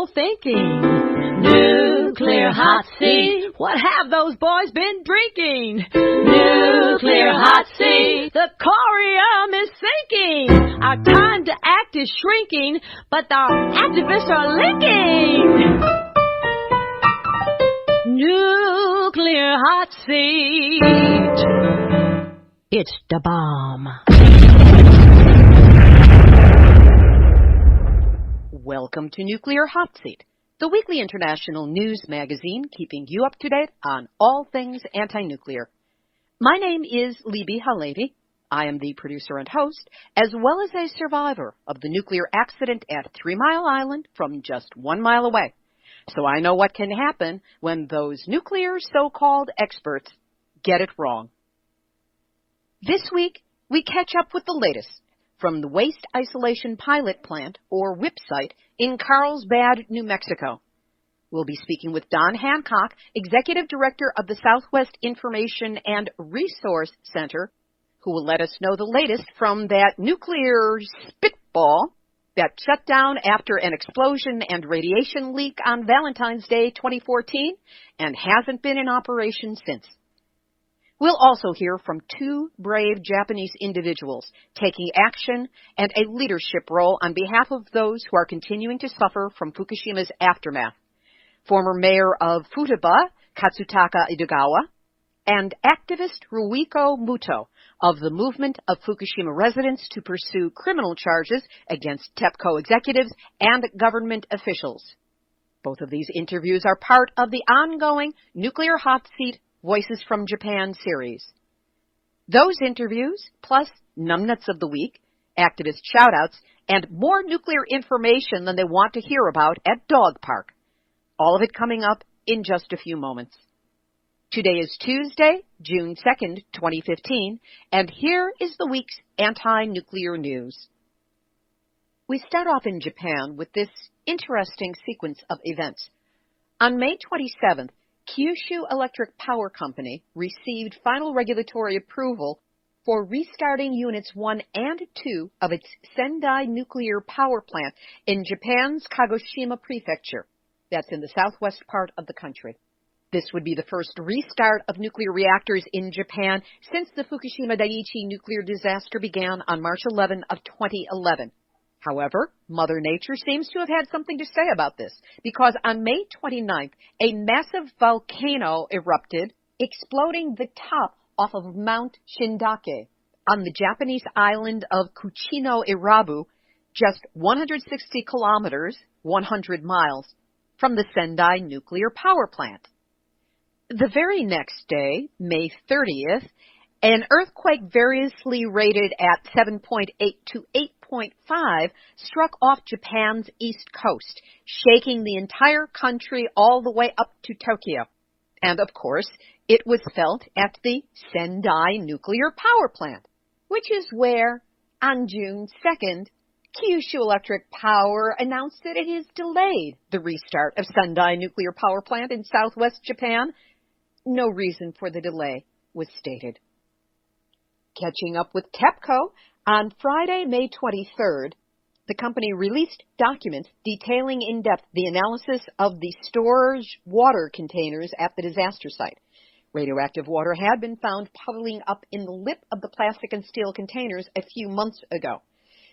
wishful thinking. Nuclear hot seat. What have those boys been drinking? Nuclear hot seat. The corium is sinking. Our time to act is shrinking, but our activists are linking. Nuclear hot seat. It's the bomb. Welcome to Nuclear Hotseat, the weekly international news magazine keeping you up to date on all things anti-nuclear. My name is Libbe HaLevy. I am the producer and host, as well as a survivor of the nuclear accident at 3 Mile Island from just 1 mile away. So I know what can happen when those nuclear so-called experts get it wrong. This week, we catch up with the latest from the Waste Isolation Pilot Plant, or WIPP site, in Carlsbad, New Mexico. We'll be speaking with Don Hancock, Executive Director of the Southwest Information and Resource Center, who will let us know the latest from that nuclear spitball that shut down after an explosion and radiation leak on Valentine's Day 2014 and hasn't been in operation since. We'll also hear from 2 brave Japanese individuals taking action and a leadership role on behalf of those who are continuing to suffer from Fukushima's aftermath. Former mayor of Futaba, Katsutaka Idogawa, and activist Ruiko Muto of the Movement of Fukushima Residents to pursue criminal charges against TEPCO executives and government officials. Both of these interviews are part of the ongoing Nuclear Hotseat Voices from Japan series. Those interviews, plus numbnuts of the week, activist shoutouts, and more nuclear information than they want to hear about at Dog Park. All of it coming up in just a few moments. Today is Tuesday, June 2nd, 2015, and here is the week's anti-nuclear news. We start off in Japan with this interesting sequence of events. On May 27th, Kyushu Electric Power Company received final regulatory approval for restarting Units 1 and 2 of its Sendai nuclear power plant in Japan's Kagoshima Prefecture. That's in the southwest part of the country. This would be the first restart of nuclear reactors in Japan since the Fukushima Daiichi nuclear disaster began on March 11 of 2011. However, Mother Nature seems to have had something to say about this, because on May 29th, a massive volcano erupted, exploding the top off of Mount Shindake on the Japanese island of Kuchino-Irabu, just 160 kilometers, 100 miles, from the Sendai nuclear power plant. The very next day, May 30th, an earthquake variously rated at 7.8 to 8.5 struck off Japan's east coast, shaking the entire country all the way up to Tokyo. And of course, it was felt at the Sendai nuclear power plant, which is where, on June 2nd, Kyushu Electric Power announced that it has delayed the restart of Sendai nuclear power plant in southwest Japan. No reason for the delay was stated. Catching up with TEPCO, on Friday, May 23rd, the company released documents detailing in depth the analysis of the storage water containers at the disaster site. Radioactive water had been found puddling up in the lip of the plastic and steel containers a few months ago.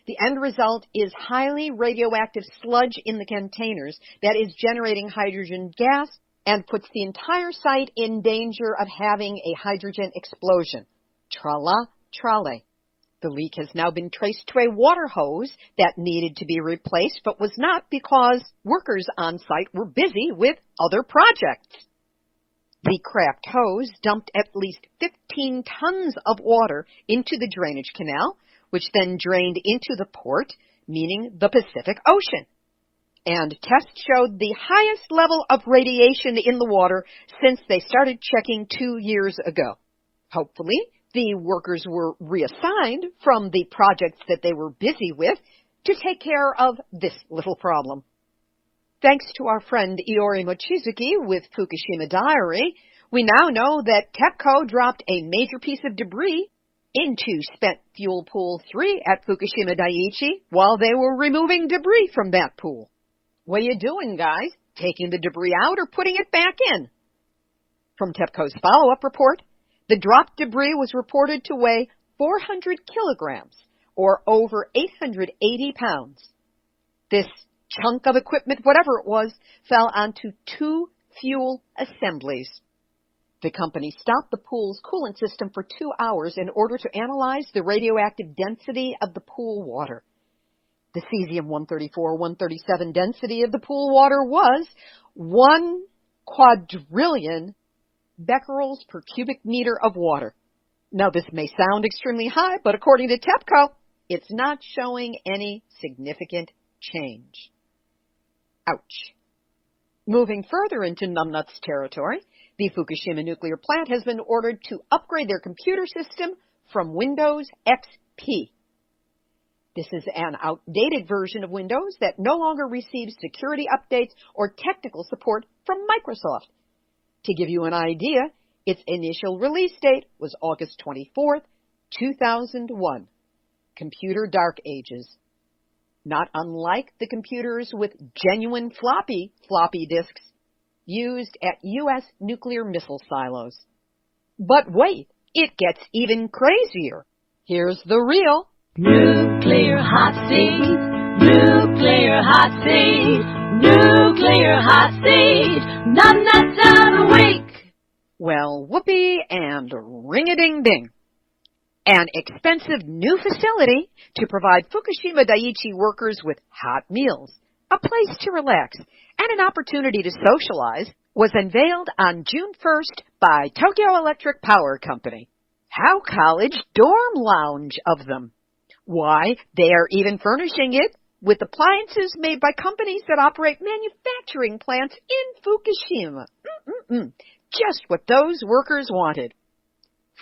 The end result is highly radioactive sludge in the containers that is generating hydrogen gas and puts the entire site in danger of having a hydrogen explosion. Tra-la, trale. The leak has now been traced to a water hose that needed to be replaced, but was not because workers on site were busy with other projects. The cracked hose dumped at least 15 tons of water into the drainage canal, which then drained into the port, meaning the Pacific Ocean. And tests showed the highest level of radiation in the water since they started checking 2 years ago. Hopefully, the workers were reassigned from the projects that they were busy with to take care of this little problem. Thanks to our friend Iori Mochizuki with Fukushima Diary, we now know that TEPCO dropped a major piece of debris into spent fuel pool 3 at Fukushima Daiichi while they were removing debris from that pool. What are you doing, guys? Taking the debris out or putting it back in? From TEPCO's follow-up report, the dropped debris was reported to weigh 400 kilograms, or over 880 pounds. This chunk of equipment, whatever it was, fell onto 2 fuel assemblies. The company stopped the pool's coolant system for 2 hours in order to analyze the radioactive density of the pool water. The cesium-134-137 density of the pool water was 1 quadrillion becquerels per cubic meter of water. Now, this may sound extremely high, but according to TEPCO, it's not showing any significant change. Ouch. Moving further into numbnuts territory, the Fukushima nuclear plant has been ordered to upgrade their computer system from Windows XP. This is an outdated version of Windows that no longer receives security updates or technical support from Microsoft. To give you an idea, its initial release date was August 24th, 2001. Computer dark ages. Not unlike the computers with genuine floppy disks used at U.S. nuclear missile silos. But wait, it gets even crazier. Here's the real Nuclear hot seat, nuclear hot seat, nuclear hot seat, numbnuts of the week. Well, whoopee and ring-a-ding-ding. An expensive new facility to provide Fukushima Daiichi workers with hot meals, a place to relax, and an opportunity to socialize was unveiled on June 1st by Tokyo Electric Power Company. How college dorm lounge of them. Why, they are even furnishing it with appliances made by companies that operate manufacturing plants in Fukushima. Just what those workers wanted.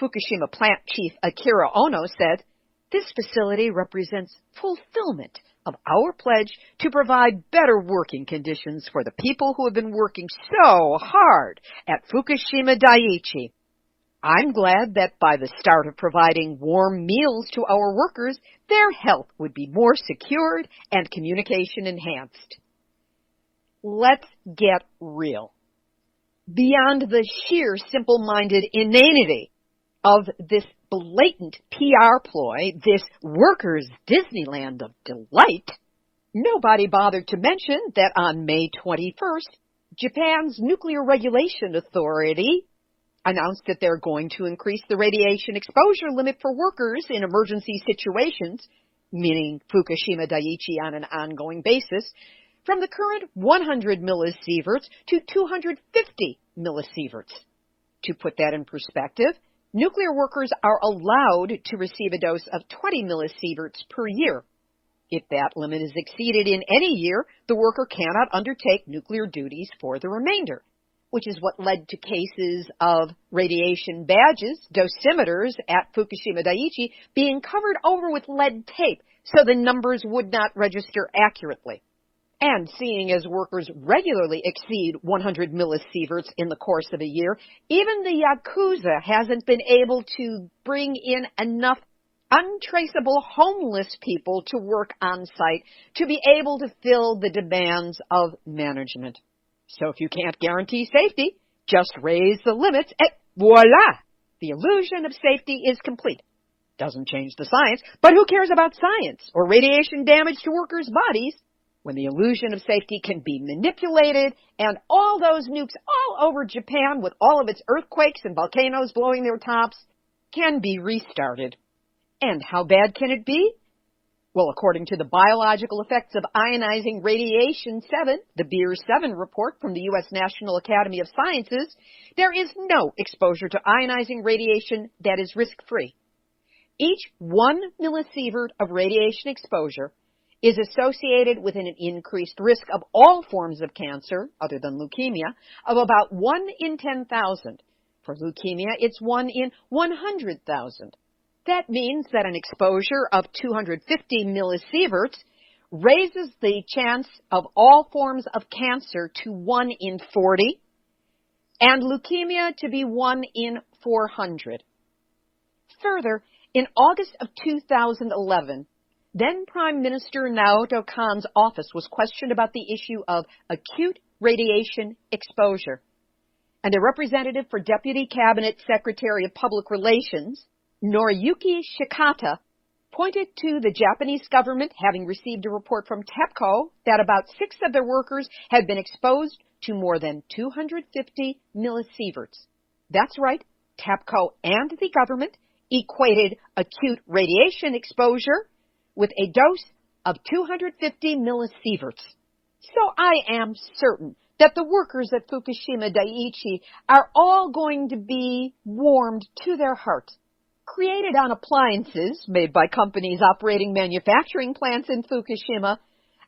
Fukushima plant chief Akira Ono said, "This facility represents fulfillment of our pledge to provide better working conditions for the people who have been working so hard at Fukushima Daiichi. I'm glad that by the start of providing warm meals to our workers, their health would be more secured and communication enhanced." Let's get real. Beyond the sheer simple-minded inanity of this blatant PR ploy, this workers' Disneyland of delight, nobody bothered to mention that on May 21st, Japan's Nuclear Regulation Authority announced that they're going to increase the radiation exposure limit for workers in emergency situations, meaning Fukushima Daiichi on an ongoing basis, from the current 100 millisieverts to 250 millisieverts. To put that in perspective, nuclear workers are allowed to receive a dose of 20 millisieverts per year. If that limit is exceeded in any year, the worker cannot undertake nuclear duties for the remainder, which is what led to cases of radiation badges, dosimeters at Fukushima Daiichi being covered over with lead tape so the numbers would not register accurately. And seeing as workers regularly exceed 100 millisieverts in the course of a year, even the Yakuza hasn't been able to bring in enough untraceable homeless people to work on site to be able to fill the demands of management. So if you can't guarantee safety, just raise the limits and voila! The illusion of safety is complete. Doesn't change the science, but who cares about science or radiation damage to workers' bodies when the illusion of safety can be manipulated and all those nukes all over Japan with all of its earthquakes and volcanoes blowing their tops can be restarted. And how bad can it be? Well, according to the Biological Effects of Ionizing Radiation 7, the BEER 7 report from the U.S. National Academy of Sciences, there is no exposure to ionizing radiation that is risk-free. Each 1 millisievert of radiation exposure is associated with an increased risk of all forms of cancer, other than leukemia, of about 1 in 10,000. For leukemia, it's 1 in 100,000. That means that an exposure of 250 millisieverts raises the chance of all forms of cancer to 1 in 40, and leukemia to be 1 in 400. Further, in August of 2011, Then Prime Minister Naoto Kan's office was questioned about the issue of acute radiation exposure. And a representative for Deputy Cabinet Secretary of Public Relations, Noriyuki Shikata, pointed to the Japanese government having received a report from TEPCO that about 6 of their workers had been exposed to more than 250 millisieverts. That's right, TEPCO and the government equated acute radiation exposure with a dose of 250 millisieverts. So I am certain that the workers at Fukushima Daiichi are all going to be warmed to their hearts. Created on appliances made by companies operating manufacturing plants in Fukushima,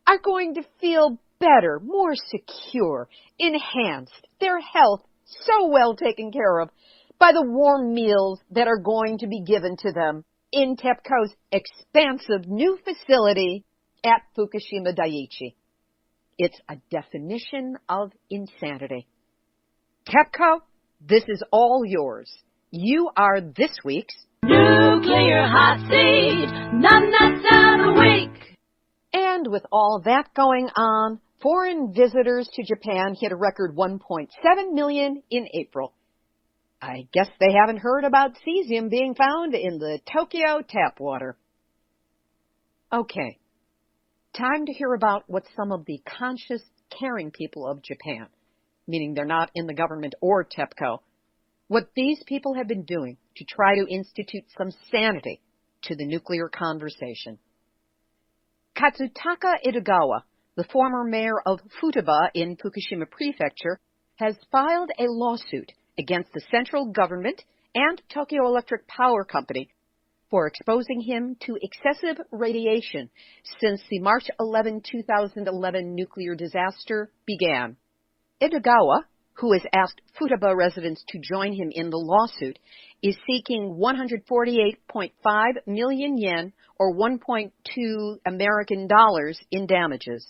are going to feel better, more secure, enhanced, their health so well taken care of by the warm meals that are going to be given to them in TEPCO's expansive new facility at Fukushima Daiichi. It's a definition of insanity. TEPCO, this is all yours. You are this week's Nuclear Hot Seat, nuts of the week. And with all that going on, foreign visitors to Japan hit a record 1.7 million in April. I guess they haven't heard about cesium being found in the Tokyo tap water. Okay, time to hear about what some of the conscious, caring people of Japan, meaning they're not in the government or TEPCO, what these people have been doing to try to institute some sanity to the nuclear conversation. Katsutaka Idogawa, the former mayor of Futaba in Fukushima Prefecture, has filed a lawsuit against the central government and Tokyo Electric Power Company for exposing him to excessive radiation since the March 11, 2011 nuclear disaster began. Idogawa, who has asked Futaba residents to join him in the lawsuit, is seeking 148.5 million yen or 1.2 American dollars in damages.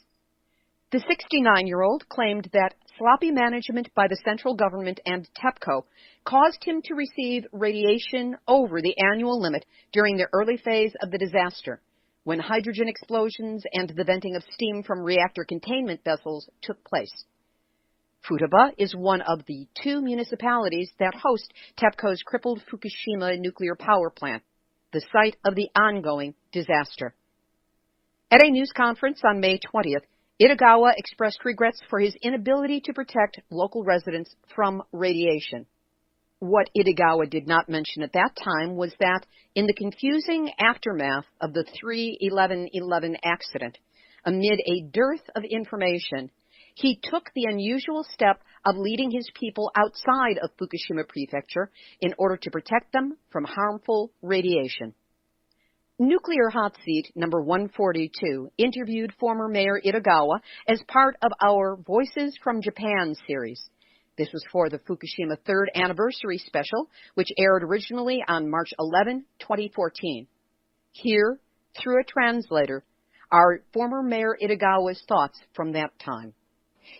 The 69-year-old claimed that sloppy management by the central government and TEPCO caused him to receive radiation over the annual limit during the early phase of the disaster, when hydrogen explosions and the venting of steam from reactor containment vessels took place. Futaba is one of the 2 municipalities that host TEPCO's crippled Fukushima nuclear power plant, the site of the ongoing disaster. At a news conference on May 20th, Idogawa expressed regrets for his inability to protect local residents from radiation. What Idogawa did not mention at that time was that in the confusing aftermath of the 3/11/11 accident, amid a dearth of information, he took the unusual step of leading his people outside of Fukushima Prefecture in order to protect them from harmful radiation. Nuclear Hotseat number 142 interviewed former Mayor Idogawa as part of our Voices from Japan series. This was for the Fukushima Third Anniversary special, which aired originally on March 11, 2014. Here, through a translator, are former Mayor Idogawa's thoughts from that time.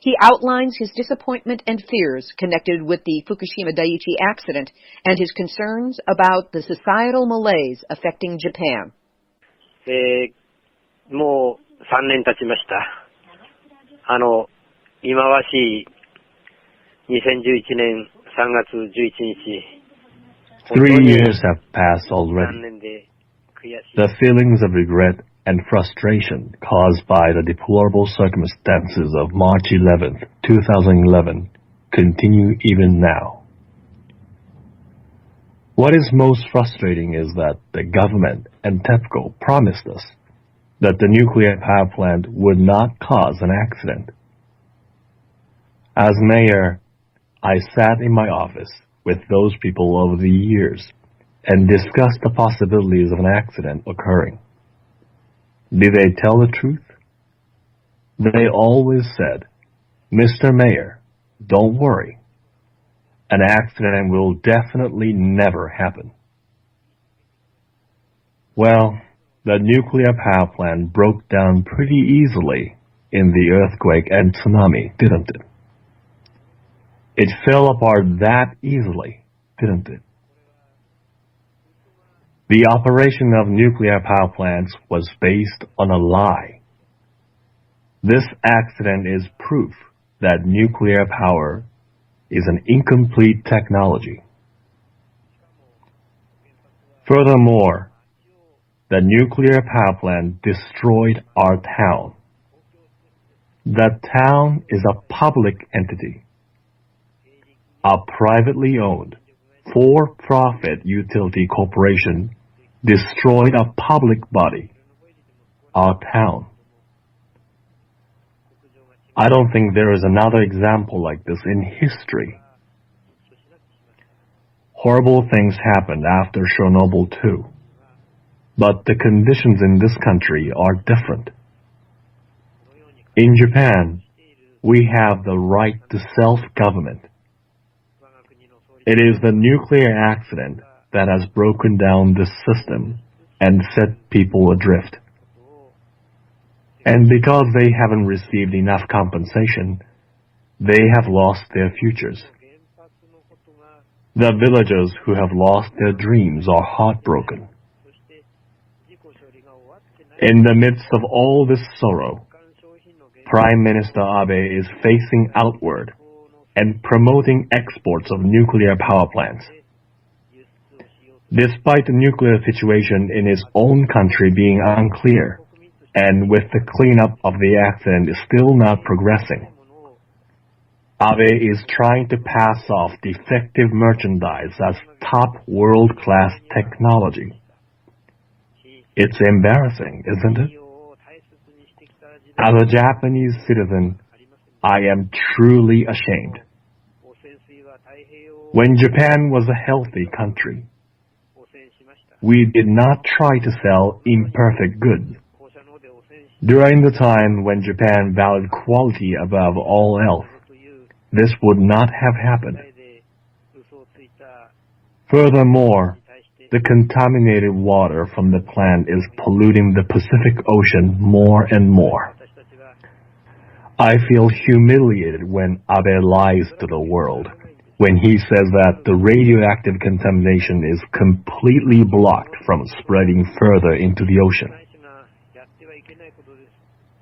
He outlines his disappointment and fears connected with the Fukushima Daiichi accident and his concerns about the societal malaise affecting Japan. もう3年経ちました。忌まわしい2011年3月11日。3 years have passed already. The feelings of regret and frustration caused by the deplorable circumstances of March 11, 2011 continue even now. What is most frustrating is that the government and TEPCO promised us that the nuclear power plant would not cause an accident. As mayor, I sat in my office with those people over the years and discussed the possibilities of an accident occurring. Did they tell the truth? They always said, "Mr. Mayor, don't worry. An accident will definitely never happen." Well, the nuclear power plant broke down pretty easily in the earthquake and tsunami, didn't it? It fell apart that easily, didn't it? The operation of nuclear power plants was based on a lie. This accident is proof that nuclear power is an incomplete technology. Furthermore, the nuclear power plant destroyed our town. The town is a public entity. A privately owned, for-profit utility corporation destroyed a public body, our town. I don't think there is another example like this in history. Horrible things happened after Chernobyl too, but the conditions in this country are different. In Japan, we have the right to self-government. It is the nuclear accident that has broken down this system and set people adrift. And because they haven't received enough compensation, they have lost their futures. The villagers who have lost their dreams are heartbroken. In the midst of all this sorrow, Prime Minister Abe is facing outward and promoting exports of nuclear power plants. Despite the nuclear situation in his own country being unclear, and with the cleanup of the accident still not progressing, Abe is trying to pass off defective merchandise as top world-class technology. It's embarrassing, isn't it? As a Japanese citizen, I am truly ashamed. When Japan was a healthy country, we did not try to sell imperfect goods. During the time when Japan valued quality above all else, this would not have happened. Furthermore, the contaminated water from the plant is polluting the Pacific Ocean more and more. I feel humiliated when Abe lies to the world, when he says that the radioactive contamination is completely blocked from spreading further into the ocean.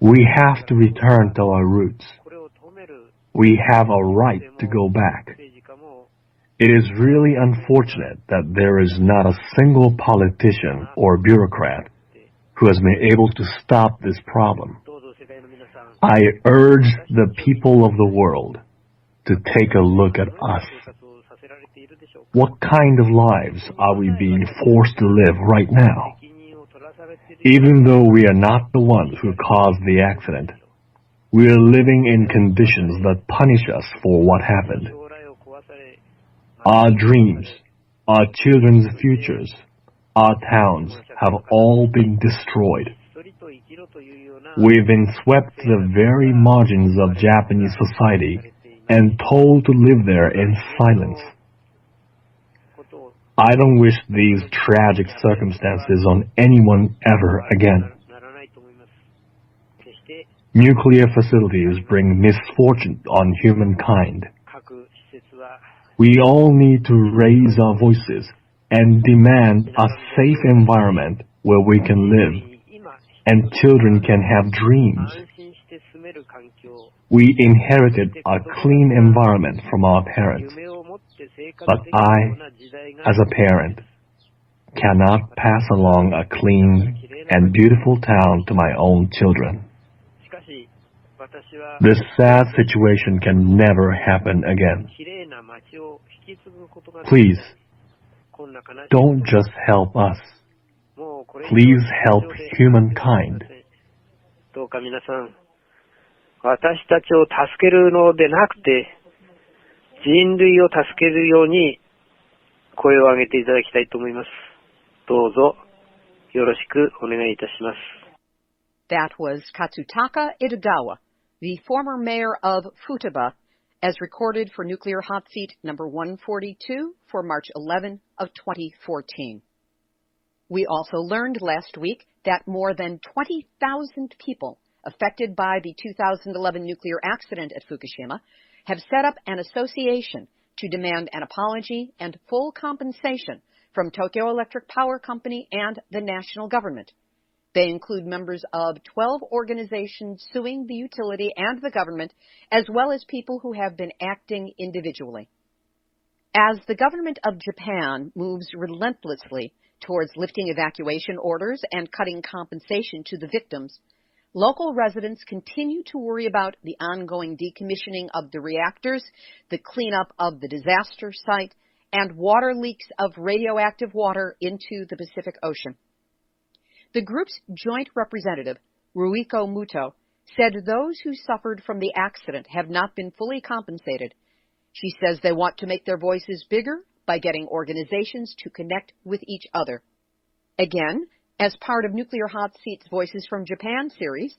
We have to return to our roots. We have a right to go back. It is really unfortunate that there is not a single politician or bureaucrat who has been able to stop this problem. I urge the people of the world to take a look at us. What kind of lives are we being forced to live right now? Even though we are not the ones who caused the accident, we are living in conditions that punish us for what happened. Our dreams, our children's futures, our towns have all been destroyed. We've been swept to the very margins of Japanese society and told to live there in silence. I don't wish these tragic circumstances on anyone ever again. Nuclear facilities bring misfortune on humankind. We all need to raise our voices and demand a safe environment where we can live and children can have dreams. We inherited a clean environment from our parents, but I, as a parent, cannot pass along a clean and beautiful town to my own children. This sad situation can never happen again. Please, don't just help us. Please help humankind. どうか皆さん、私たちを助けるのでなくて、人類を助けるように声を上げていただきたいと思います。どうぞよろしくお願いいたします。That was Katsutaka Idogawa, the former mayor of Futaba, as recorded for Nuclear Hotseat number 142 for March 11 of 2014. We also learned last week that more than 20,000 people affected by the 2011 nuclear accident at Fukushima have set up an association to demand an apology and full compensation from Tokyo Electric Power Company and the national government. They include members of 12 organizations suing the utility and the government, as well as people who have been acting individually. As the government of Japan moves relentlessly towards lifting evacuation orders and cutting compensation to the victims, local residents continue to worry about the ongoing decommissioning of the reactors, the cleanup of the disaster site, and water leaks of radioactive water into the Pacific Ocean. The group's joint representative, Ruiko Muto, said those who suffered from the accident have not been fully compensated. She says they want to make their voices bigger by getting organizations to connect with each other. Again, as part of Nuclear Hotseat's Voices from Japan series,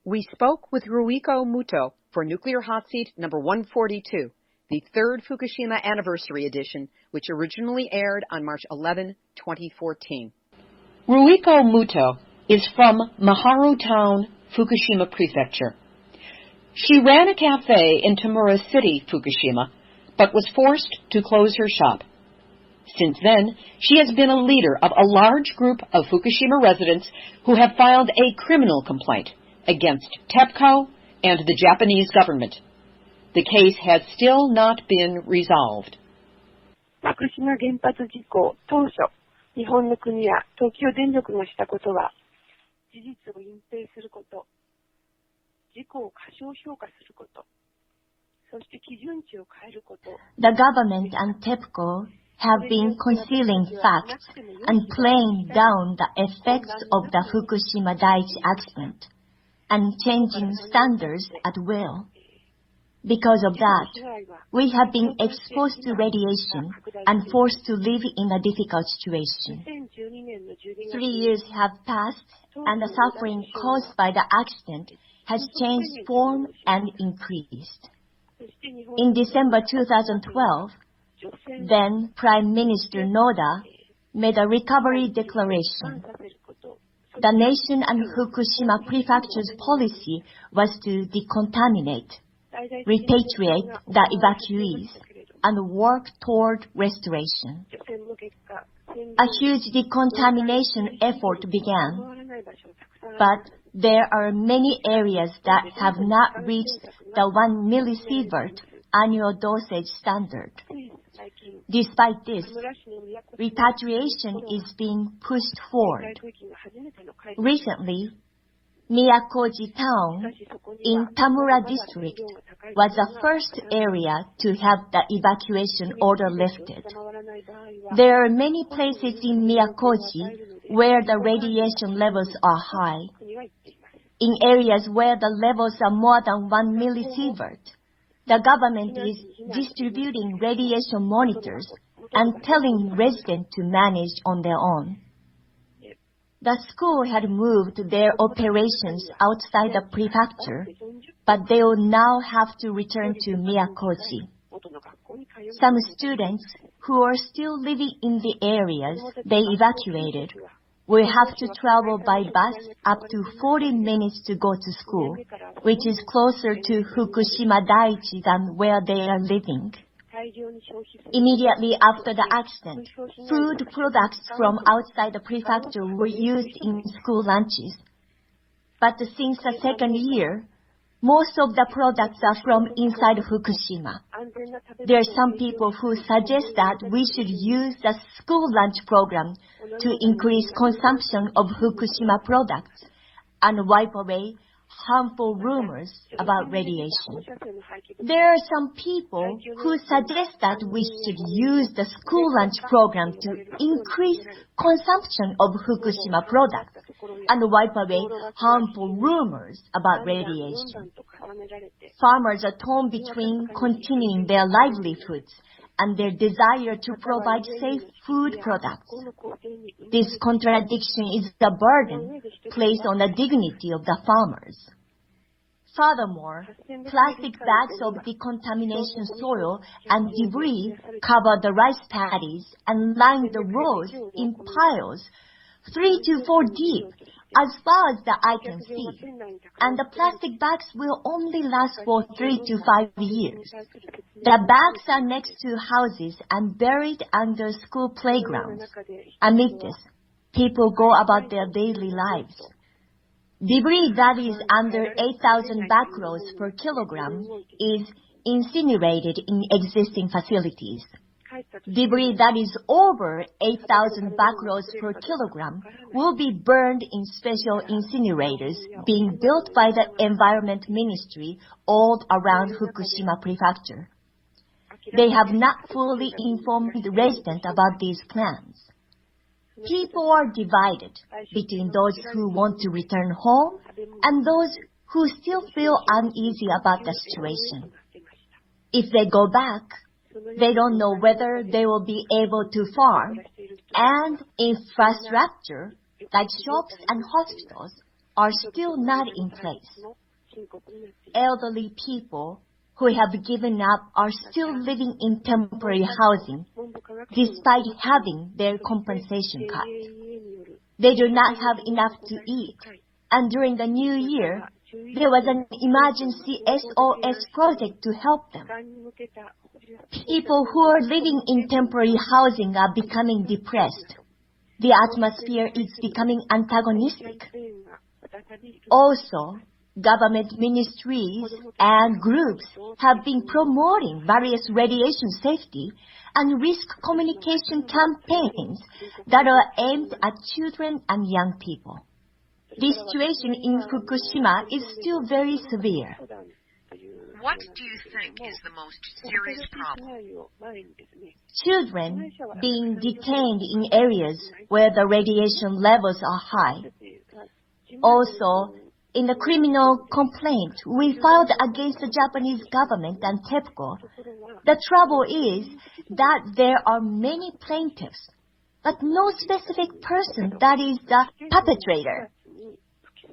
we spoke with Ruiko Muto for Nuclear Hotseat number 142, the third Fukushima Anniversary edition, which originally aired on March 11, 2014. Ruiko Muto is from Maharu Town, Fukushima Prefecture. She ran a cafe in Tamura City, Fukushima, but was forced to close her shop. Since then, she has been a leader of a large group of Fukushima residents who have filed a criminal complaint against TEPCO and the Japanese government. The case has still not been resolved. 福島原発事故当初、日本の国や東京電力がしたことは、事実を隠蔽すること、事故を過小評価すること、そして基準値を変えること。The government and TEPCO have been concealing facts and playing down the effects of the Fukushima Daiichi accident and changing standards at will. Because of that, we have been exposed to radiation and forced to live in a difficult situation. 3 years have passed, and the suffering caused by the accident has changed form and increased. In December 2012, then Prime Minister Noda made a recovery declaration. The nation and Fukushima Prefecture's policy was to decontaminate, repatriate the evacuees, and work toward restoration. A huge decontamination effort began, but there are many areas that have not reached the 1 millisievert annual dosage standard. Despite this, repatriation is being pushed forward. Recently, Miyakoji Town in Tamura District was the first area to have the evacuation order lifted. There are many places in Miyakoji where the radiation levels are high. In areas where the levels are more than 1 millisievert, the government is distributing radiation monitors and telling residents to manage on their own. The school had moved their operations outside the prefecture, but they will now have to return to Miyakoji. Some students who are still living in the areas they evacuated will have to travel by bus up to 40 minutes to go to school, which is closer to Fukushima Daiichi than where they are living. Immediately after the accident, food products from outside the prefecture were used in school lunches. But since the second year, most of the products are from inside Fukushima. There are some people who suggest that we should use the school lunch program to increase consumption of Fukushima products and wipe away harmful rumors about radiation. There are some people who suggest that we should use the school lunch program to increase consumption of Fukushima products and wipe away harmful rumors about radiation. Farmers are torn between continuing their livelihoods and their desire to provide safe food products. This contradiction is the burden placed on the dignity of the farmers. Furthermore, plastic bags of decontamination soil and debris cover the rice paddies and line the roads in piles 3 to 4 deep as far as the eye can see, and the plastic bags will only last for 3 to 5 years. The bags are next to houses and buried under school playgrounds. Amid this, people go about their daily lives. Debris that is under 8,000 becquerels per kilogram is incinerated in existing facilities. Debris that is over 8,000 becquerels per kilogram will be burned in special incinerators being built by the Environment Ministry all around Fukushima Prefecture. They have not fully informed the residents about these plans. People are divided between those who want to return home and those who still feel uneasy about the situation. If they go back, they don't know whether they will be able to farm, and infrastructure like shops and hospitals are still not in place. Elderly people who have given up are still living in temporary housing despite having their compensation cut. They do not have enough to eat, and during the new year, there was an emergency SOS project to help them. People who are living in temporary housing are becoming depressed. The atmosphere is becoming antagonistic. Also, government ministries and groups have been promoting various radiation safety and risk communication campaigns that are aimed at children and young people. The situation in Fukushima is still very severe. What do you think is the most serious problem? Children being detained in areas where the radiation levels are high. Also, in the criminal complaint we filed against the Japanese government and TEPCO, the trouble is that there are many plaintiffs, but no specific person that is the perpetrator.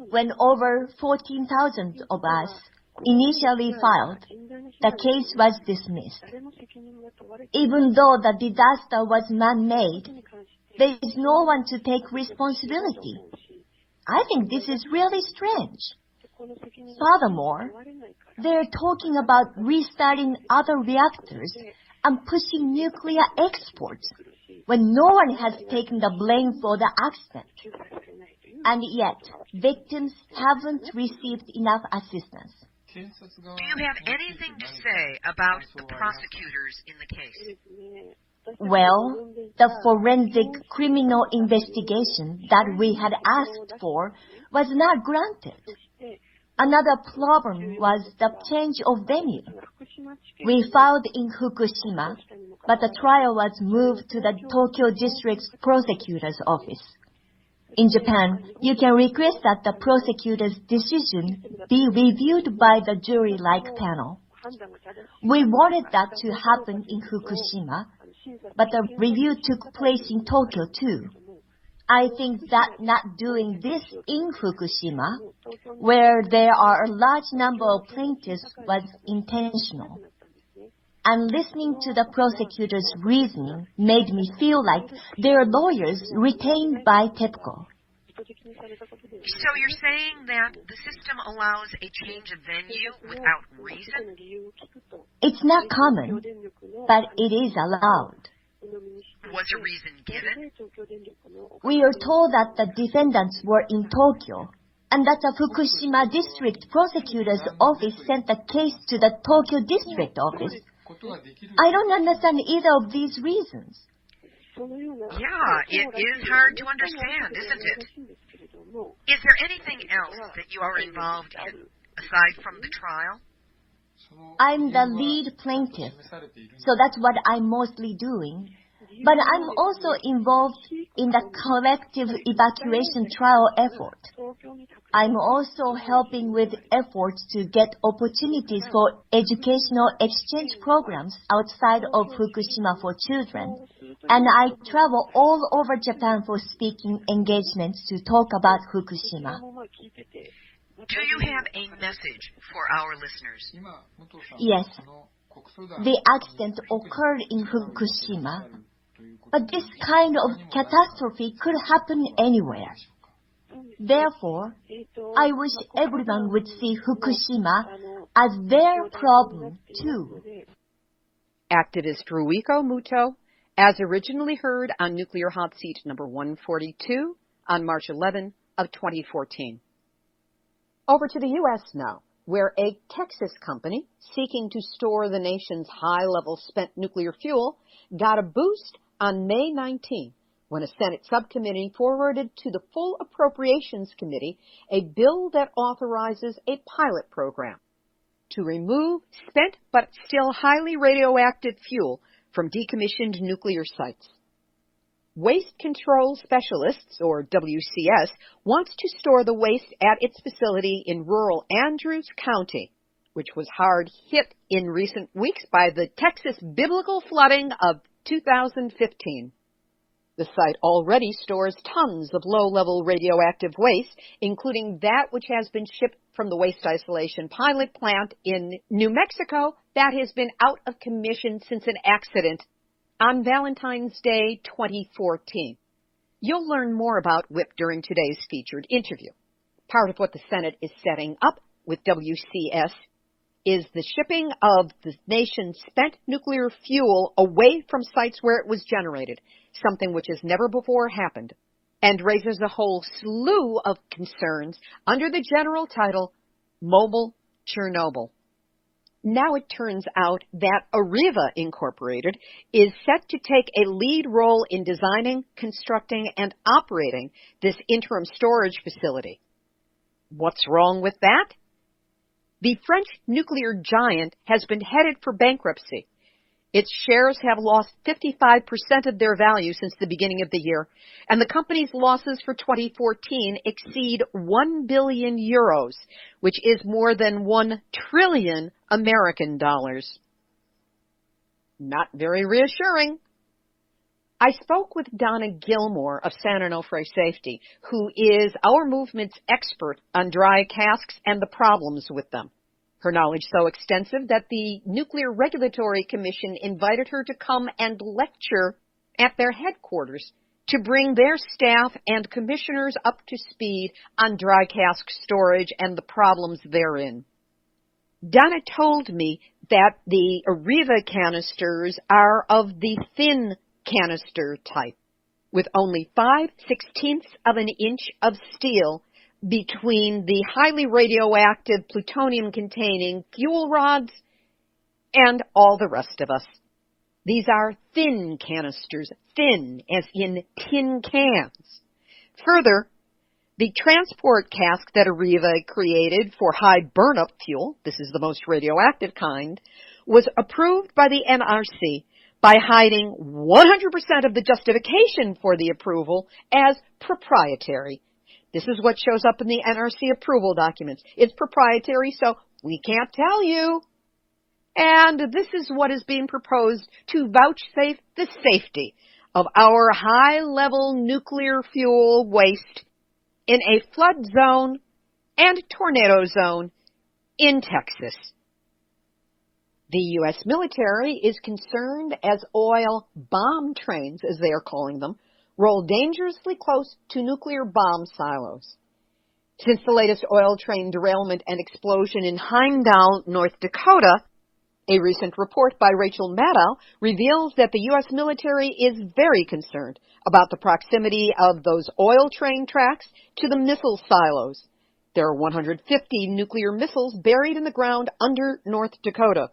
When over 14,000 of us initially filed, the case was dismissed. Even though the disaster was man-made, there is no one to take responsibility. I think this is really strange. Furthermore, they're talking about restarting other reactors and pushing nuclear exports when no one has taken the blame for the accident. And yet, victims haven't received enough assistance. Do you have anything to say about the prosecutors in the case? Well, the forensic criminal investigation that we had asked for was not granted. Another problem was the change of venue. We filed in Fukushima, but the trial was moved to the Tokyo District Prosecutor's Office. In Japan, you can request that the prosecutor's decision be reviewed by the jury-like panel. We wanted that to happen in Fukushima, but the review took place in Tokyo too. I think that not doing this in Fukushima, where there are a large number of plaintiffs, was intentional. And listening to the prosecutor's reasoning made me feel like they're lawyers retained by TEPCO. So you're saying that the system allows a change of venue without reason? It's not common, but it is allowed. Was a reason given? We are told that the defendants were in Tokyo, and that the Fukushima District Prosecutor's Office sent the case to the Tokyo District Office. I don't understand either of these reasons. Yeah, it is hard to understand, isn't it? Is there anything else that you are involved in, aside from the trial? I'm the lead plaintiff, so that's what I'm mostly doing. But I'm also involved in the collective evacuation trial effort. I'm also helping with efforts to get opportunities for educational exchange programs outside of Fukushima for children. And I travel all over Japan for speaking engagements to talk about Fukushima. Do you have a message for our listeners? Yes. The accident occurred in Fukushima, but this kind of catastrophe could happen anywhere. Therefore, I wish everyone would see Fukushima as their problem too. Activist Ruiko Muto, as originally heard on Nuclear Hotseat number 142 on March 11 of 2014. Over to the U.S. now, where a Texas company seeking to store the nation's high-level spent nuclear fuel got a boost on May 19 when a Senate subcommittee forwarded to the Full Appropriations Committee a bill that authorizes a pilot program to remove spent but still highly radioactive fuel from decommissioned nuclear sites. Waste Control Specialists, or WCS, wants to store the waste at its facility in rural Andrews County, which was hard hit in recent weeks by the Texas biblical flooding of 2015. The site already stores tons of low-level radioactive waste, including that which has been shipped from the waste isolation pilot plant in New Mexico that has been out of commission since an accident on Valentine's Day 2014. You'll learn more about WIPP during today's featured interview. Part of what the Senate is setting up with WCS is the shipping of the nation's spent nuclear fuel away from sites where it was generated, something which has never before happened, and raises a whole slew of concerns under the general title, Mobile Chernobyl. Now it turns out that Areva Incorporated is set to take a lead role in designing, constructing, and operating this interim storage facility. What's wrong with that? The French nuclear giant has been headed for bankruptcy. Its shares have lost 55% of their value since the beginning of the year, and the company's losses for 2014 exceed 1 billion euros, which is more than 1 trillion American dollars. Not very reassuring. I spoke with Donna Gilmore of San Onofre Safety, who is our movement's expert on dry casks and the problems with them. Her knowledge so extensive that the Nuclear Regulatory Commission invited her to come and lecture at their headquarters to bring their staff and commissioners up to speed on dry cask storage and the problems therein. Donna told me that the Areva canisters are of the thin canister type, with only 5/16 of an inch of steel between the highly radioactive plutonium-containing fuel rods and all the rest of us. These are thin canisters, thin as in tin cans. Further, the transport cask that Areva created for high burn-up fuel, this is the most radioactive kind, was approved by the NRC by hiding 100% of the justification for the approval as proprietary. This is what shows up in the NRC approval documents. It's proprietary, so we can't tell you. And this is what is being proposed to vouchsafe the safety of our high-level nuclear fuel waste in a flood zone and tornado zone in Texas. The U.S. military is concerned as oil bomb trains, as they are calling them, roll dangerously close to nuclear bomb silos. Since the latest oil train derailment and explosion in Heimdall, North Dakota, a recent report by Rachel Maddow reveals that the U.S. military is very concerned about the proximity of those oil train tracks to the missile silos. There are 150 nuclear missiles buried in the ground under North Dakota.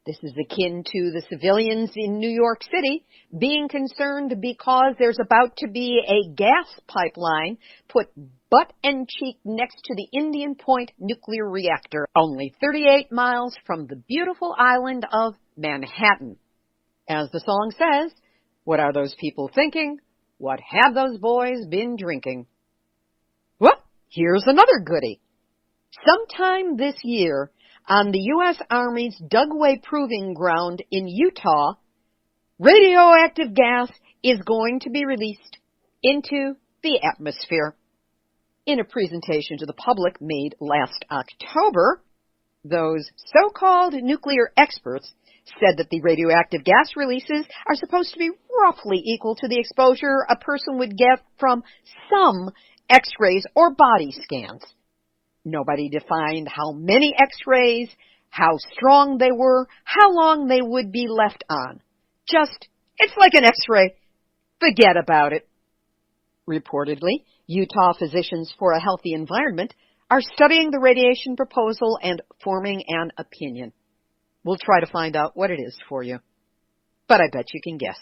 This is akin to the civilians in New York City being concerned because there's about to be a gas pipeline put butt and cheek next to the Indian Point nuclear reactor, only 38 miles from the beautiful island of Manhattan. As the song says, what are those people thinking? What have those boys been drinking? Well, here's another goodie. Sometime this year, on the U.S. Army's Dugway Proving Ground in Utah, radioactive gas is going to be released into the atmosphere. In a presentation to the public made last October, those so-called nuclear experts said that the radioactive gas releases are supposed to be roughly equal to the exposure a person would get from some X-rays, or body scans. Nobody defined how many X-rays, how strong they were, how long they would be left on. Just, it's like an X-ray. Forget about it. Reportedly, Utah Physicians for a Healthy Environment are studying the radiation proposal and forming an opinion. We'll try to find out what it is for you. But I bet you can guess.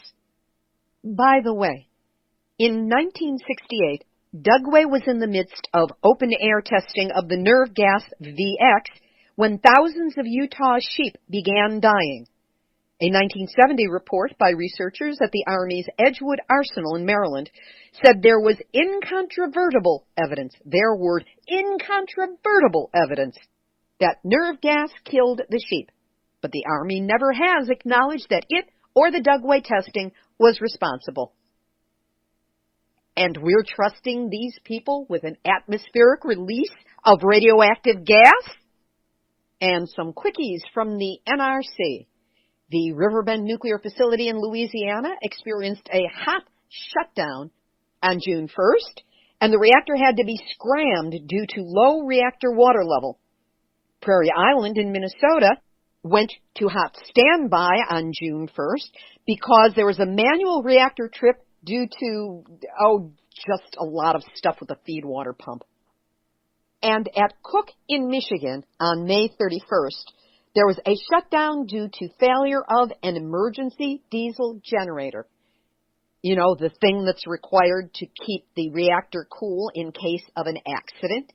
By the way, in 1968, Dugway was in the midst of open-air testing of the nerve gas VX when thousands of Utah sheep began dying. A 1970 report by researchers at the Army's Edgewood Arsenal in Maryland said there was incontrovertible evidence, their word, incontrovertible evidence, that nerve gas killed the sheep. But the Army never has acknowledged that it or the Dugway testing was responsible. And we're trusting these people with an atmospheric release of radioactive gas? And some quickies from the NRC. The Riverbend Nuclear Facility in Louisiana experienced a hot shutdown on June 1st, and the reactor had to be scrammed due to low reactor water level. Prairie Island in Minnesota went to hot standby on June 1st because there was a manual reactor trip due to, just a lot of stuff with the feed water pump. And at Cook in Michigan on May 31st, there was a shutdown due to failure of an emergency diesel generator. You know, the thing that's required to keep the reactor cool in case of an accident.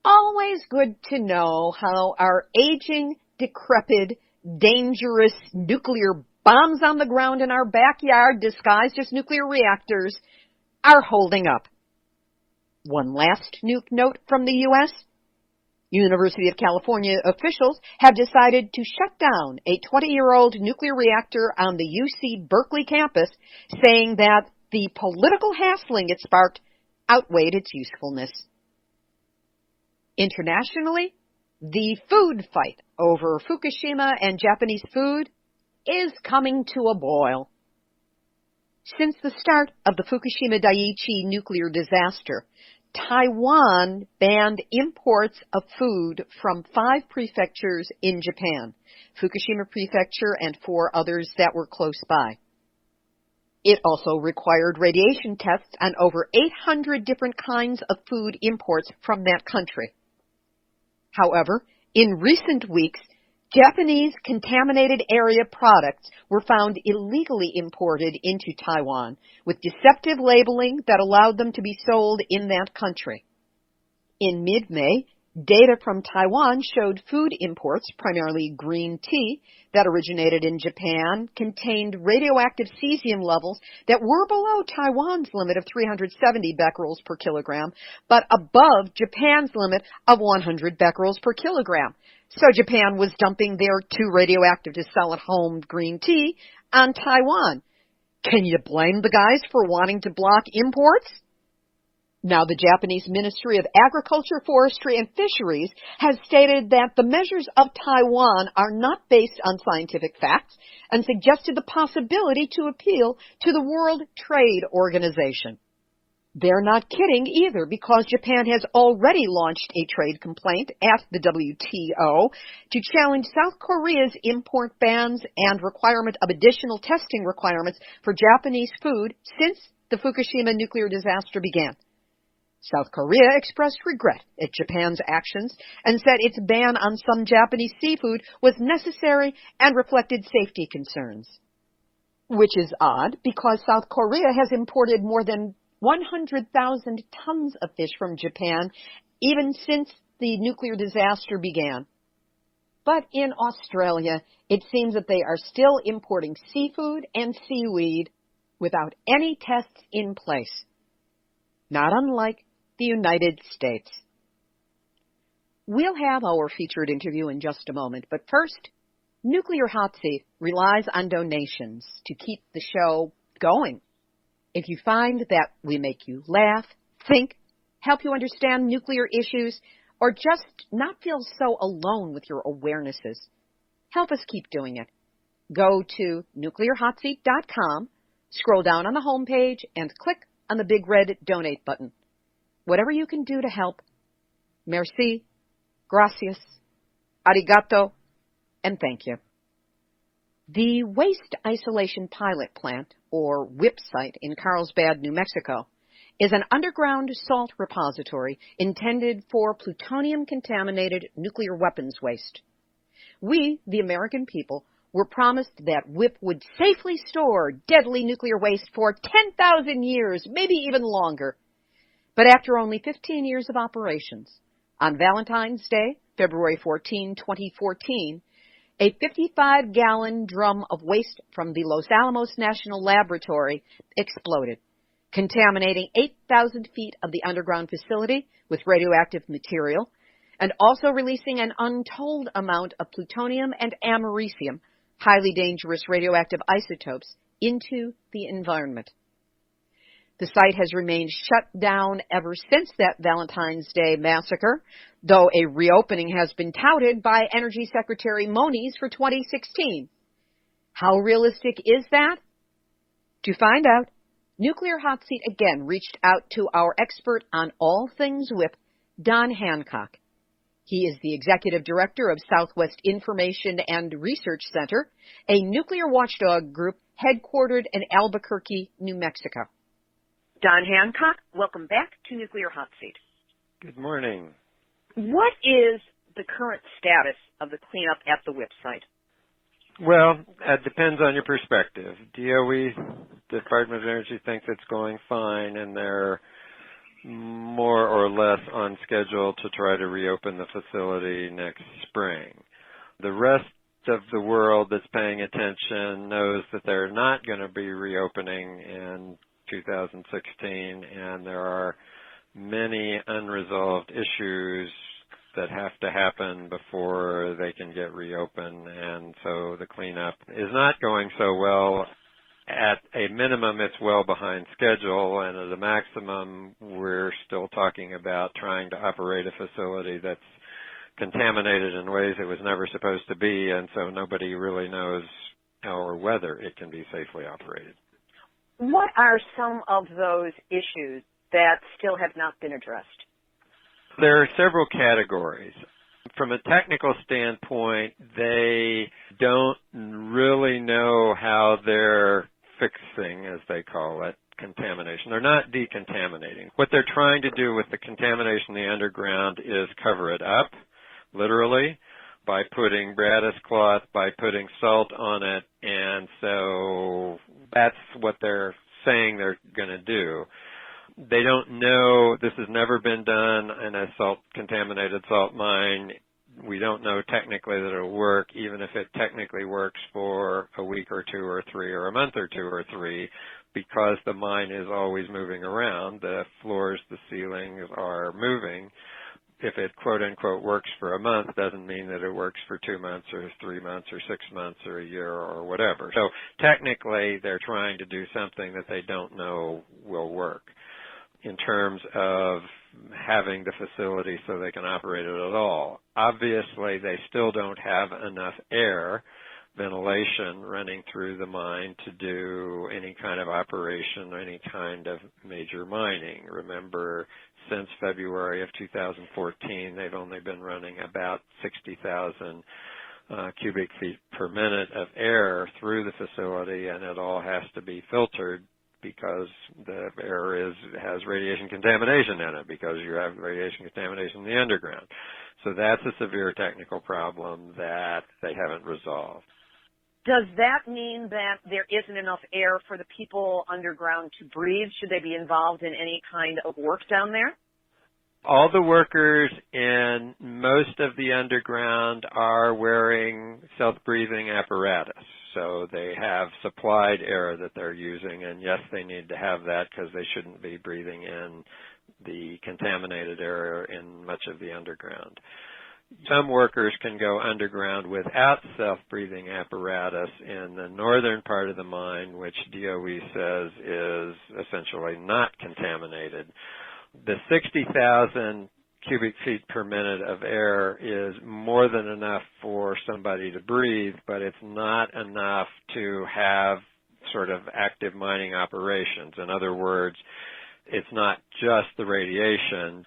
Always good to know how our aging, decrepit, dangerous nuclear bombs on the ground in our backyard disguised as nuclear reactors are holding up. One last nuke note from the U.S. University of California officials have decided to shut down a 20-year-old nuclear reactor on the UC Berkeley campus, saying that the political hassling it sparked outweighed its usefulness. Internationally, the food fight over Fukushima and Japanese food is coming to a boil. Since the start of the Fukushima Daiichi nuclear disaster, Taiwan banned imports of food from 5 prefectures in Japan, Fukushima Prefecture and 4 others that were close by. It also required radiation tests on over 800 different kinds of food imports from that country. However, in recent weeks, Japanese contaminated area products were found illegally imported into Taiwan with deceptive labeling that allowed them to be sold in that country. In mid-May, data from Taiwan showed food imports, primarily green tea, that originated in Japan contained radioactive cesium levels that were below Taiwan's limit of 370 becquerels per kilogram, but above Japan's limit of 100 becquerels per kilogram. So Japan was dumping their too radioactive to sell at home green tea on Taiwan. Can you blame the guys for wanting to block imports? Now, the Japanese Ministry of Agriculture, Forestry, and Fisheries has stated that the measures of Taiwan are not based on scientific facts and suggested the possibility to appeal to the World Trade Organization. They're not kidding either, because Japan has already launched a trade complaint at the WTO to challenge South Korea's import bans and requirement of additional testing requirements for Japanese food since the Fukushima nuclear disaster began. South Korea expressed regret at Japan's actions and said its ban on some Japanese seafood was necessary and reflected safety concerns. Which is odd, because South Korea has imported more than 100,000 tons of fish from Japan even since the nuclear disaster began. But in Australia, it seems that they are still importing seafood and seaweed without any tests in place. Not unlike the United States. We'll have our featured interview in just a moment, but first, Nuclear Hotseat relies on donations to keep the show going. If you find that we make you laugh, think, help you understand nuclear issues, or just not feel so alone with your awarenesses, help us keep doing it. Go to nuclearhotseat.com, scroll down on the homepage, and click on the big red donate button. Whatever you can do to help, merci, gracias, arigato, and thank you. The Waste Isolation Pilot Plant, or WIPP site in Carlsbad, New Mexico, is an underground salt repository intended for plutonium-contaminated nuclear weapons waste. We, the American people, were promised that WIPP would safely store deadly nuclear waste for 10,000 years, maybe even longer. But after only 15 years of operations, on Valentine's Day, February 14, 2014, a 55-gallon drum of waste from the Los Alamos National Laboratory exploded, contaminating 8,000 feet of the underground facility with radioactive material, and also releasing an untold amount of plutonium and americium, highly dangerous radioactive isotopes, into the environment. The site has remained shut down ever since that Valentine's Day massacre, though a reopening has been touted by Energy Secretary Moniz for 2016. How realistic is that? To find out, Nuclear Hotseat again reached out to our expert on all things WIPP, Don Hancock. He is the Executive Director of Southwest Information and Research Center, a nuclear watchdog group headquartered in Albuquerque, New Mexico. Don Hancock, welcome back to Nuclear Hotseat. Good morning. What is the current status of the cleanup at the WIPP site? Well, it depends on your perspective. DOE, Department of Energy, thinks it's going fine, and they're more or less on schedule to try to reopen the facility next spring. The rest of the world that's paying attention knows that they're not going to be reopening in 2016, and there are many unresolved issues that have to happen before they can get reopened, and so the cleanup is not going so well. At a minimum, it's well behind schedule, and at a maximum, we're still talking about trying to operate a facility that's contaminated in ways it was never supposed to be, and so nobody really knows how or whether it can be safely operated. What are some of those issues that still have not been addressed? There are several categories. From a technical standpoint, they don't really know how they're fixing, as they call it, contamination. They're not decontaminating. What they're trying to do with the contamination in the underground is cover it up, literally, by putting brattice cloth, by putting salt on it, and so that's what they're saying they're going to do. They don't know, this has never been done in a contaminated salt mine. We don't know technically that it'll work, even if it technically works for a week or two or three or a month or two or three, because the mine is always moving around. The floors, the ceilings are moving. If it, quote unquote, works for a month, doesn't mean that it works for 2 months or 3 months or 6 months or a year or whatever. So technically, they're trying to do something that they don't know will work in terms of having the facility so they can operate it at all. Obviously, they still don't have enough air, ventilation running through the mine to do any kind of operation or any kind of major mining. Remember, since February of 2014, they've only been running about 60,000 cubic feet per minute of air through the facility, and it all has to be filtered because the air has radiation contamination in it, because you have radiation contamination in the underground. So that's a severe technical problem that they haven't resolved. Does that mean that there isn't enough air for the people underground to breathe? Should they be involved in any kind of work down there? All the workers in most of the underground are wearing self-breathing apparatus. So they have supplied air that they're using, and yes, they need to have that because they shouldn't be breathing in the contaminated air in much of the underground. Some workers can go underground without self-breathing apparatus in the northern part of the mine, which DOE says is essentially not contaminated. The 60,000 cubic feet per minute of air is more than enough for somebody to breathe, but it's not enough to have sort of active mining operations. In other words, it's not just the radiation.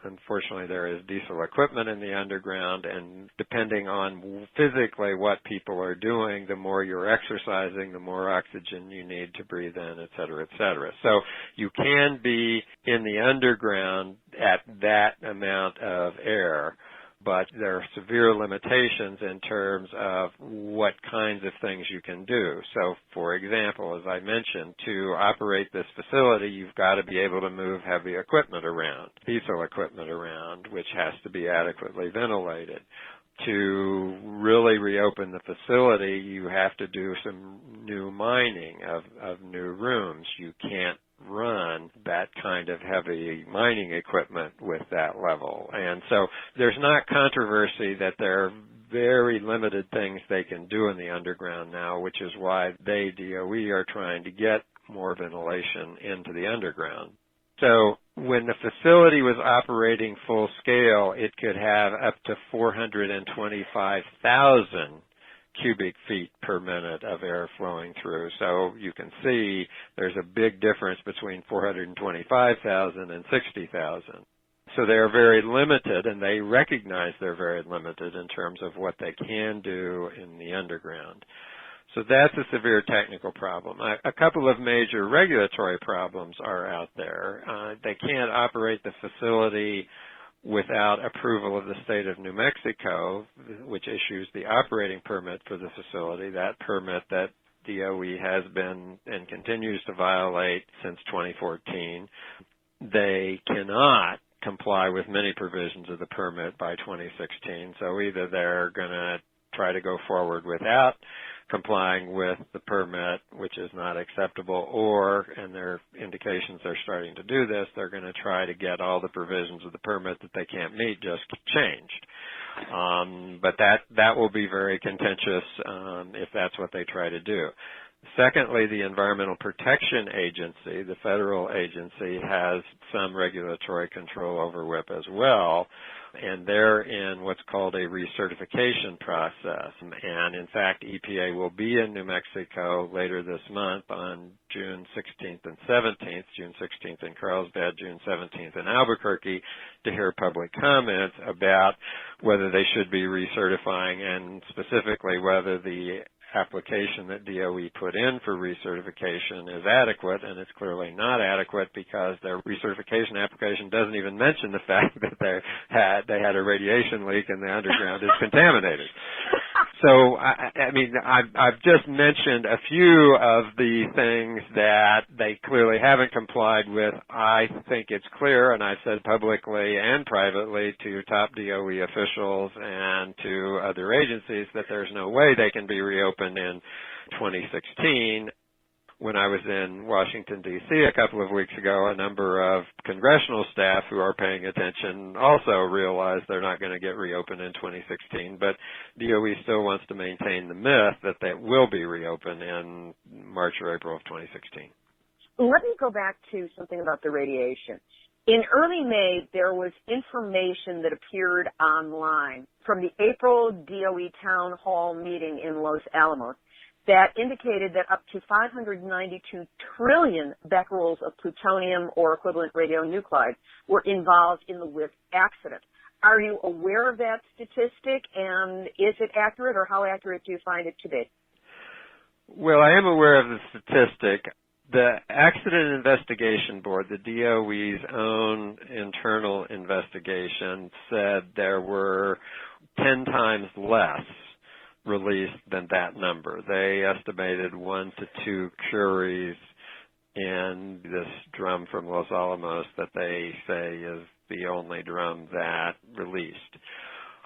Unfortunately, there is diesel equipment in the underground, and depending on physically what people are doing, the more you're exercising, the more oxygen you need to breathe in, et cetera, et cetera. So you can be in the underground at that amount of air, but there are severe limitations in terms of what kinds of things you can do. So, for example, as I mentioned, to operate this facility, you've got to be able to move heavy equipment around, diesel equipment around, which has to be adequately ventilated. To really reopen the facility, you have to do some new mining of new rooms. You can't run that kind of heavy mining equipment with that level. And so there's not controversy that there are very limited things they can do in the underground now, which is why they, DOE, are trying to get more ventilation into the underground. So when the facility was operating full scale, it could have up to 425,000 cubic feet per minute of air flowing through. So you can see there's a big difference between 425,000 and 60,000. So they're very limited, and they recognize they're very limited in terms of what they can do in the underground. So that's a severe technical problem. A couple of major regulatory problems are out there. They can't operate the facility without approval of the state of New Mexico, which issues the operating permit for the facility, that permit that DOE has been and continues to violate since 2014. They cannot comply with many provisions of the permit by 2016, so either they're going to try to go forward without complying with the permit, which is not acceptable, or, and there are indications they're starting to do this, they're going to try to get all the provisions of the permit that they can't meet just changed. But that will be very contentious if that's what they try to do. Secondly, the Environmental Protection Agency, the federal agency, has some regulatory control over WIPP as well, and they're in what's called a recertification process. And in fact, EPA will be in New Mexico later this month on June 16th and 17th, June 16th in Carlsbad, June 17th in Albuquerque, to hear public comments about whether they should be recertifying and specifically whether the application that DOE put in for recertification is adequate, and it's clearly not adequate because their recertification application doesn't even mention the fact that they had a radiation leak and the underground is contaminated. So, I mean, I've just mentioned a few of the things that they clearly haven't complied with. I think it's clear, and I've said publicly and privately to top DOE officials and to other agencies that there's no way they can be reopened in 2016. When I was in Washington, D.C. a couple of weeks ago, a number of congressional staff who are paying attention also realized they're not going to get reopened in 2016, but DOE still wants to maintain the myth that they will be reopened in March or April of 2016. Let me go back to something about the radiation. In early May, there was information that appeared online from the April DOE Town Hall meeting in Los Alamos that indicated that up to 592 trillion becquerels of plutonium or equivalent radionuclides were involved in the WIPP accident. Are you aware of that statistic, and is it accurate, or how accurate do you find it to be? Well, I am aware of the statistic. The Accident Investigation Board, the DOE's own internal investigation, said there were 10 times less released than that number. They estimated 1 to 2 curies in this drum from Los Alamos that they say is the only drum that released.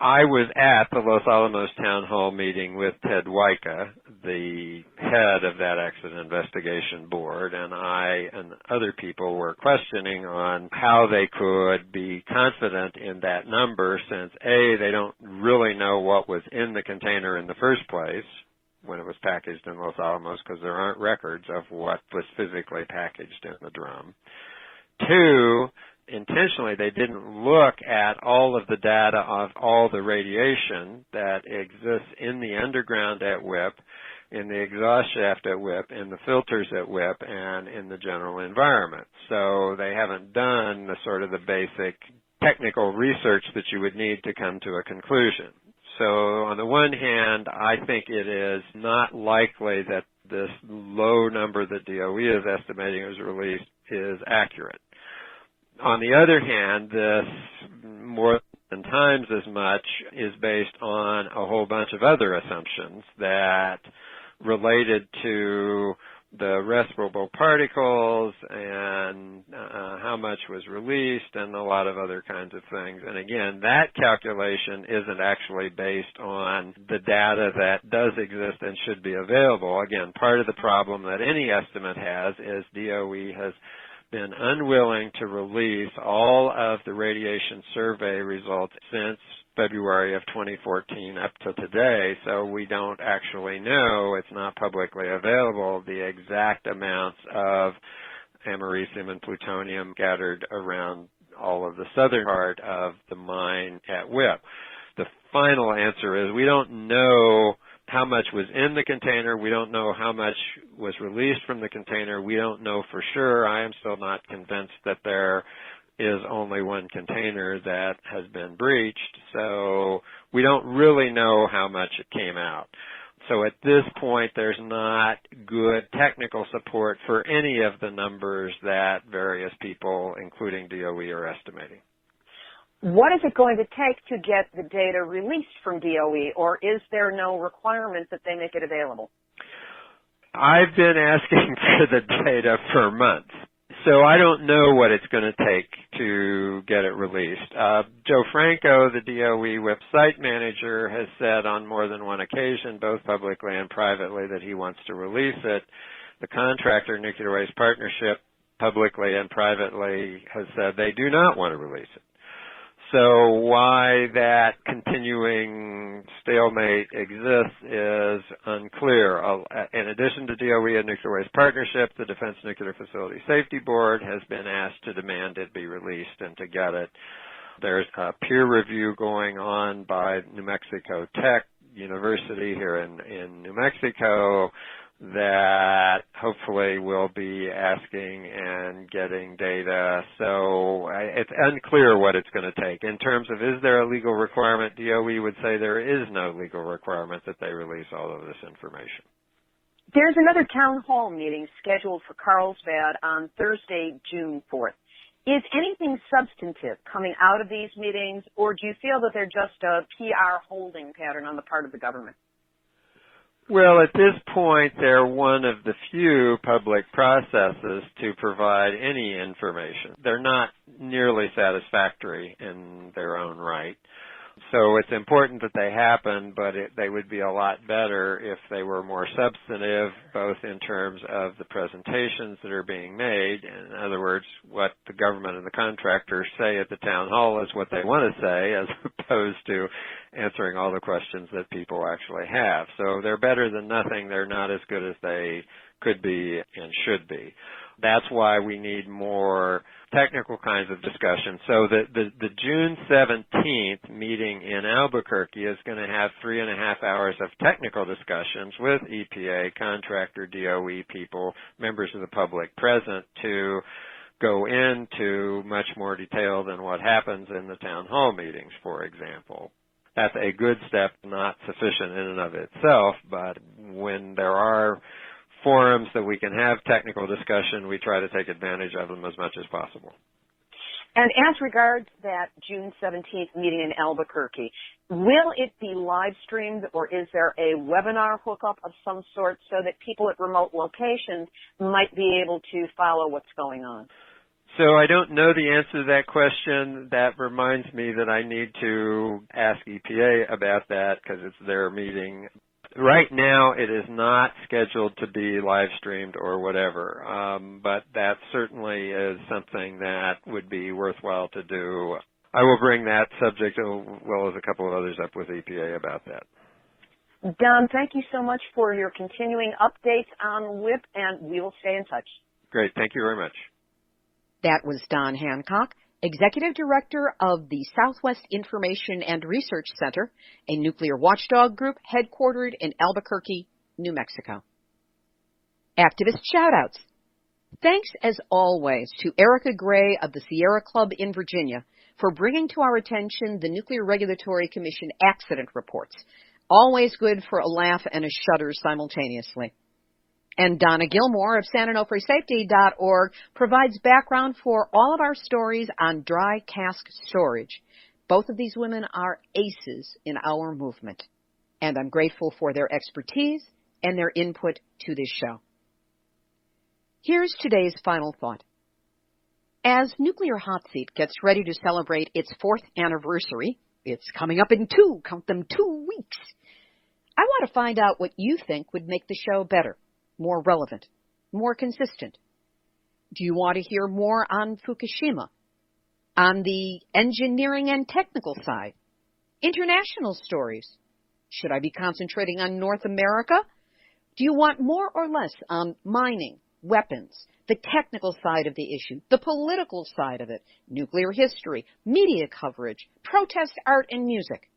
I was at the Los Alamos Town Hall meeting with Ted Wyka, the head of that Accident Investigation Board, and I and other people were questioning on how they could be confident in that number since, A, they don't really know what was in the container in the first place when it was packaged in Los Alamos because there aren't records of what was physically packaged in the drum. 2, intentionally, they didn't look at all of the data of all the radiation that exists in the underground at WIPP in the exhaust shaft at WIPP, in the filters at WIPP, and in the general environment. So they haven't done the sort of the basic technical research that you would need to come to a conclusion. So on the one hand, I think it is not likely that this low number that DOE is estimating is released is accurate. On the other hand, this more than times as much is based on a whole bunch of other assumptions that related to the respirable particles and how much was released and a lot of other kinds of things. And again, that calculation isn't actually based on the data that does exist and should be available. Again, part of the problem that any estimate has is DOE has been unwilling to release all of the radiation survey results since February of 2014 up to today, so we don't actually know, it's not publicly available, the exact amounts of americium and plutonium scattered around all of the southern part of the mine at WIPP. The final answer is we don't know how much was in the container. We don't know how much was released from the container. We don't know for sure. I am still not convinced that there is only one container that has been breached, so we don't really know how much it came out. So at this point, there's not good technical support for any of the numbers that various people, including DOE, are estimating. What is it going to take to get the data released from DOE, or is there no requirement that they make it available? I've been asking for the data for months, so I don't know what it's going to take to get it released. Joe Franco, the DOE website manager, has said on more than one occasion, both publicly and privately, that he wants to release it. The contractor, Nuclear Waste Partnership, publicly and privately, has said they do not want to release it. So why that continuing stalemate exists is unclear. In addition to DOE and Nuclear Waste Partnership, the Defense Nuclear Facility Safety Board has been asked to demand it be released and to get it. There's a peer review going on by New Mexico Tech University here in New Mexico that hopefully will be asking and getting data. So it's unclear what it's going to take. In terms of is there a legal requirement, DOE would say there is no legal requirement that they release all of this information. There's another town hall meeting scheduled for Carlsbad on Thursday, June 4th. Is anything substantive coming out of these meetings, or do you feel that they're just a PR holding pattern on the part of the government? Well, at this point, they're one of the few public processes to provide any information. They're not nearly satisfactory in their own right. So it's important that they happen, but they would be a lot better if they were more substantive, both in terms of the presentations that are being made. In other words, what the government and the contractors say at the town hall is what they want to say, as opposed to answering all the questions that people actually have. So they're better than nothing. They're not as good as they could be and should be. That's why we need more technical kinds of discussion. So the June 17th meeting in Albuquerque is going to have 3.5 hours of technical discussions with EPA, contractor, DOE people, members of the public present to go into much more detail than what happens in the town hall meetings, for example. That's a good step, not sufficient in and of itself, but when there are forums that we can have technical discussion, we try to take advantage of them as much as possible. And as regards that June 17th meeting in Albuquerque, will it be live streamed, or is there a webinar hookup of some sort so that people at remote locations might be able to follow what's going on? So I don't know the answer to that question. That reminds me that I need to ask EPA about that because it's their meeting. Right now, it is not scheduled to be live streamed or whatever, but that certainly is something that would be worthwhile to do. I will bring that subject, as well as a couple of others, up with EPA about that. Don, thank you so much for your continuing updates on WIPP, and we will stay in touch. Great. Thank you very much. That was Don Hancock, Executive Director of the Southwest Information and Research Center, a nuclear watchdog group headquartered in Albuquerque, New Mexico. Activist shout-outs. Thanks, as always, to Erica Gray of the Sierra Club in Virginia for bringing to our attention the Nuclear Regulatory Commission accident reports. Always good for a laugh and a shudder simultaneously. And Donna Gilmore of SanOnofreeSafety.org provides background for all of our stories on dry cask storage. Both of these women are aces in our movement, and I'm grateful for their expertise and their input to this show. Here's today's final thought. As Nuclear Hot Seat gets ready to celebrate its 4th anniversary, it's coming up in 2 weeks, I want to find out what you think would make the show better, more relevant, more consistent. Do you want to hear more on Fukushima, on the engineering and technical side, international stories? Should I be concentrating on North America? Do you want more or less on mining, weapons, the technical side of the issue, the political side of it, nuclear history, media coverage, protest art and music?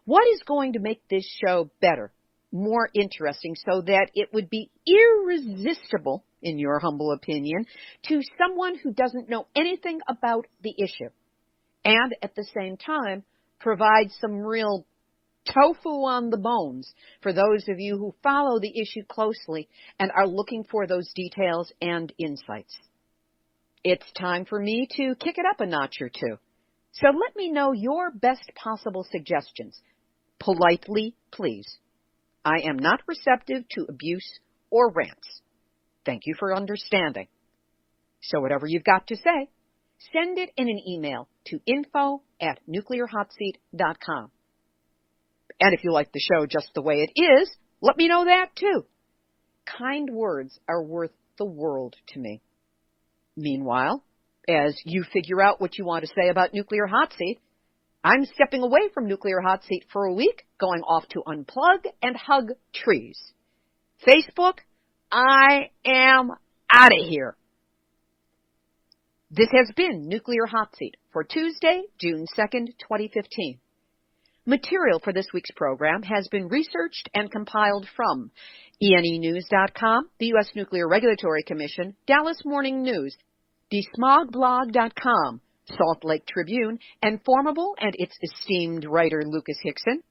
What is going to make this show better, more interesting, so that it would be irresistible, in your humble opinion, to someone who doesn't know anything about the issue, and at the same time provide some real tofu on the bones for those of you who follow the issue closely and are looking for those details and insights? It's time for me to kick it up a notch or two. So let me know your best possible suggestions. Politely, please. I am not receptive to abuse or rants. Thank you for understanding. So whatever you've got to say, send it in an email to info@nuclearhotseat.com. And if you like the show just the way it is, let me know that too. Kind words are worth the world to me. Meanwhile, as you figure out what you want to say about Nuclear Hot Seat, I'm stepping away from Nuclear Hot Seat for a week, going off to unplug and hug trees. Facebook, I am out of here. This has been Nuclear Hot Seat for Tuesday, June 2nd, 2015. Material for this week's program has been researched and compiled from ENEnews.com, the U.S. Nuclear Regulatory Commission, Dallas Morning News, DeSmogblog.com, Salt Lake Tribune, Informable and its esteemed writer Lucas Hickson,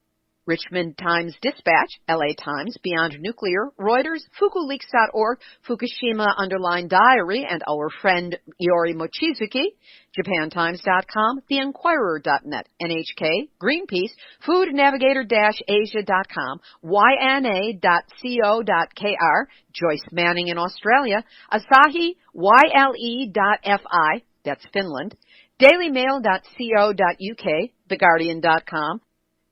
Richmond Times Dispatch, LA Times, Beyond Nuclear, Reuters, FukuLeaks.org, Fukushima_Diary, and our friend Iori Mochizuki, JapanTimes.com, TheInquirer.net, NHK, Greenpeace, FoodNavigator-Asia.com, YNA.co.kr, Joyce Manning in Australia, Asahi, YLE.fi, that's Finland, DailyMail.co.uk, TheGuardian.com,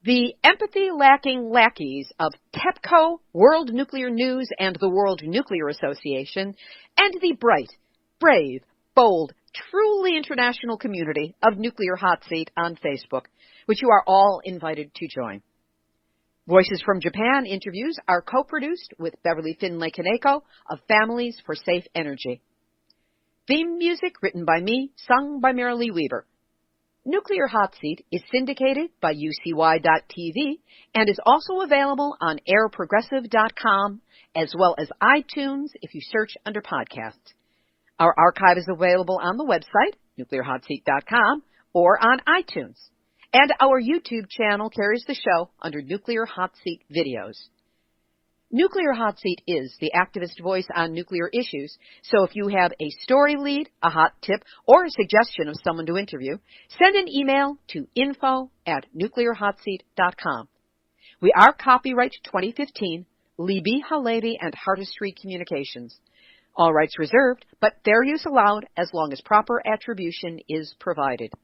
the empathy-lacking lackeys of TEPCO, World Nuclear News, and the World Nuclear Association, and the bright, brave, bold, truly international community of Nuclear Hot Seat on Facebook, which you are all invited to join. Voices from Japan interviews are co-produced with Beverly Finlay Kaneko of Families for Safe Energy. Theme music written by me, sung by Marilee Weaver. Nuclear Hot Seat is syndicated by UCY.TV and is also available on airprogressive.com as well as iTunes if you search under podcasts. Our archive is available on the website, nuclearhotseat.com, or on iTunes. And our YouTube channel carries the show under Nuclear Hot Seat Videos. Nuclear Hot Seat is the activist voice on nuclear issues, so if you have a story lead, a hot tip, or a suggestion of someone to interview, send an email to info@nuclearhotseat.com. We are copyright 2015, Libbe, HaLevy, and Heartistry Communications. All rights reserved, but fair use allowed as long as proper attribution is provided.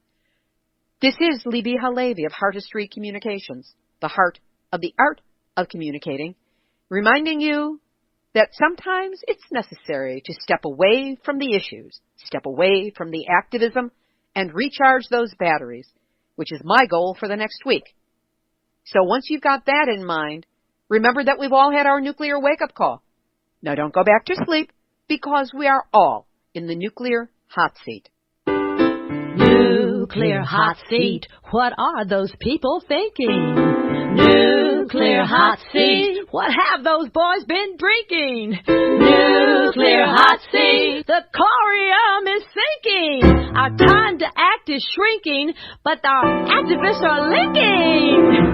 This is Libbe HaLevy of Heartistry Communications, the heart of the art of communicating, reminding you that sometimes it's necessary to step away from the issues, step away from the activism, and recharge those batteries, which is my goal for the next week. So once you've got that in mind, remember that we've all had our nuclear wake-up call. Now don't go back to sleep, because we are all in the Nuclear Hot Seat. Nuclear Hot Seat. What are those people thinking? Nuclear hot seat. What have those boys been drinking? Nuclear hot seat. The corium is sinking. Our time to act is shrinking, but our activists are linking.